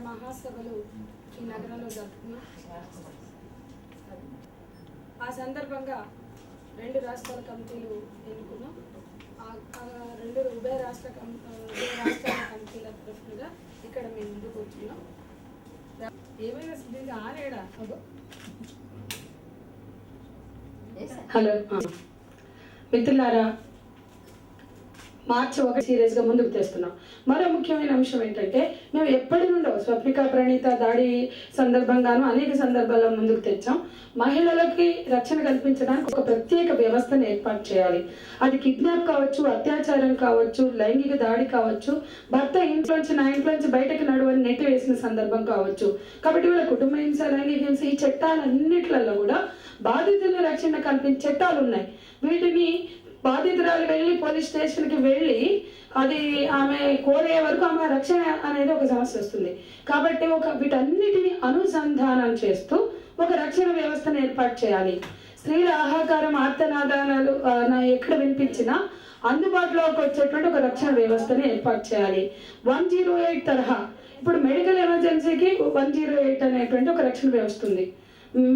మహాసభలు ఈ నగరంలో జరుపుకున్నాం. ఆ సందర్భంగా 2 రాష్ట్రాల కమిటీలు ఎన్నుకున్నాం. ఉభయ రాష్ట్రాల కమిటీల తరఫునగా ఇక్కడ మేము ముందుకు వచ్చున్నాం. ఏమైనా దీనికి ఆరేడా హలో మిత్రులారా, మార్చి 1 సీరియస్గా ముందుకు తెస్తున్నాం. మరో ముఖ్యమైన అంశం ఏంటంటే, మేము ఎప్పటి నుండో స్వప్నిక ప్రణీత దాడి సందర్భంగాను అనేక సందర్భాల్లో ముందుకు తెచ్చాం. మహిళలకి రక్షణ కల్పించడానికి ఒక ప్రత్యేక వ్యవస్థను ఏర్పాటు చేయాలి. అది కిడ్నాప్ కావచ్చు, అత్యాచారం కావచ్చు, లైంగిక దాడి కావచ్చు, భర్త ఇంట్లోంచి నా ఇంట్లోంచి బయటకు నడువని నెట్టి వేసిన సందర్భం కావచ్చు. కాబట్టి వీళ్ళ కుటుంబ హింస, లైంగిక హింస ఈ చట్టాలన్నిట్లలో కూడా బాధితుల రక్షణ కల్పించే చట్టాలు ఉన్నాయి. వీటిని బాధితురాలు వెళ్ళి పోలీస్ స్టేషన్కి వెళ్ళి అది ఆమె కోరే వరకు ఆమె రక్షణ అనేది ఒక సమస్య వస్తుంది. కాబట్టి వీటన్నిటిని అనుసంధానం చేస్తూ ఒక రక్షణ వ్యవస్థను ఏర్పాటు చేయాలి. స్త్రీల ఆహాకారం, ఆర్తనాదాలు ఎక్కడ వినిపించినా అందుబాటులోకి వచ్చేటువంటి ఒక రక్షణ వ్యవస్థని ఏర్పాటు చేయాలి. 108 తరహా ఇప్పుడు మెడికల్ ఎమర్జెన్సీకి 108 అనేటువంటి ఒక రక్షణ వ్యవస్థ ఉంది.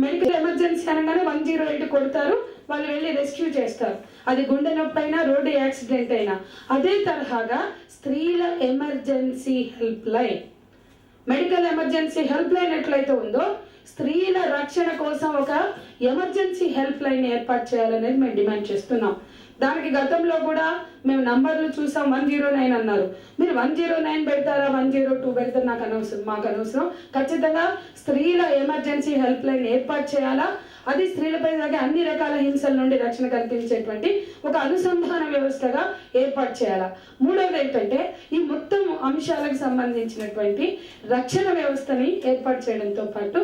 మెడికల్ ఎమర్జెన్సీ అనగానే 108 కొడతారు, వాళ్ళు వెళ్ళి రెస్క్యూ చేస్తారు. అది గుండె నొప్పి అయినా, రోడ్డు యాక్సిడెంట్ అయినా. అదే తరహాగా స్త్రీల emergency help line, medical emergency help line ఎట్లయితే ఉందో, స్త్రీల రక్షణ కోసం ఒక ఎమర్జెన్సీ హెల్ప్ లైన్ ఏర్పాటు చేయాలనేది మేము డిమాండ్ చేస్తున్నాం. దానికి గతంలో కూడా మేము నంబర్లు చూసాం. 109 అన్నారు. మీరు 109 పెడతారా, 102 పెడతారా మాకు అనవసరం. ఖచ్చితంగా స్త్రీల ఎమర్జెన్సీ హెల్ప్ లైన్ ఏర్పాటు చేయాలా. అది స్త్రీలపై జరిగే అన్ని రకాల హింసల నుండి రక్షణ కల్పించేటువంటి ఒక అనుసంధాన వ్యవస్థగా ఏర్పాటు చేయాలా. మూడవది ఏంటంటే, ఈ మొత్తం అంశాలకు సంబంధించినటువంటి రక్షణ వ్యవస్థని ఏర్పాటు చేయడంతో పాటు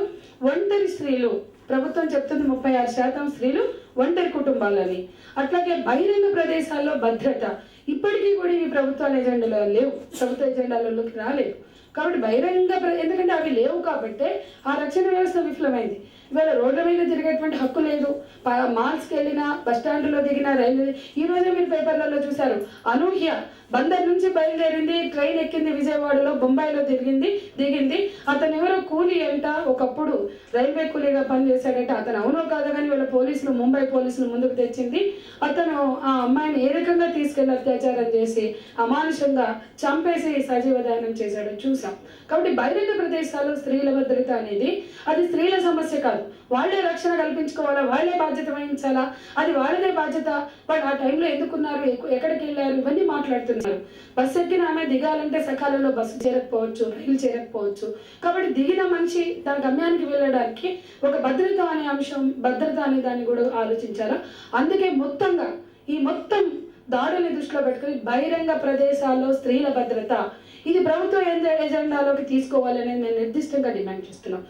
ఒంటరి స్త్రీలు, ప్రభుత్వం చెప్తుంది 36% స్త్రీలు ఒంటరి కుటుంబాలని, అట్లాగే బహిరంగ ప్రదేశాల్లో భద్రత ఇప్పటికీ కూడా ఇవి ప్రభుత్వాల ఎజెండాలో లేవు, ప్రభుత్వ ఎజెండాలలోకి రాలేదు. కాబట్టి ఎందుకంటే అవి లేవు కాబట్టి ఆ రక్షణ వ్యవస్థ విఫలమైంది. ఇవాళ రోడ్ల మీద తిరిగేటువంటి హక్కు లేదు. మాల్స్కి వెళ్ళినా, బస్టాండ్లో దిగినా, రైల్వే ఈరోజే మీరు పేపర్లలో చూశారు, అనూహ్య బందర్ నుంచి బయలుదేరింది, ట్రైన్ ఎక్కింది, విజయవాడలో బొంబాయిలో దిగింది. అతను ఎవరో కూలీ అంట, ఒకప్పుడు రైల్వే కూలీగా పనిచేశాడంట. అతను అవునో కాదో కానీ వీళ్ళ పోలీసులు, ముంబై పోలీసులు ముందుకు తెచ్చింది. అతను ఆ అమ్మాయిని ఏ రకంగా తీసుకెళ్లి అత్యాచారం చేసి అమానుషంగా చంపేసి సజీవదానం చేశాడో చూసాం. కాబట్టి బహిరంగ ప్రదేశాల్లో స్త్రీల భద్రత అనేది అది స్త్రీల సమస్య కాదు. వాళ్ళే రక్షణ కల్పించుకోవాలా, వాళ్ళే బాధ్యత వహించాలా, అది వాళ్ళదే బాధ్యత. వాళ్ళు ఆ టైంలో ఎందుకున్నారు, ఎక్కడికి వెళ్ళారు, ఇవన్నీ మాట్లాడుతున్నారు. బస్సు ఎక్కిన ఆమె దిగాలంటే సకాలంలో బస్సు చేరకపోవచ్చు, రైలు చేరకపోవచ్చు. కాబట్టి దిగిన మనిషి తన గమ్యానికి వెళ్ళడానికి ఒక భద్రత అనే అంశం, భద్రత అనే దాన్ని కూడా ఆలోచించాలా. అందుకే ఈ మొత్తం దాడుని దృష్టిలో పెట్టుకుని బహిరంగ ప్రదేశాల్లో స్త్రీల భద్రత ఇది ప్రభుత్వ ఎజెండాలోకి తీసుకోవాలనేది మేము నిర్దిష్టంగా డిమాండ్ చేస్తున్నాం.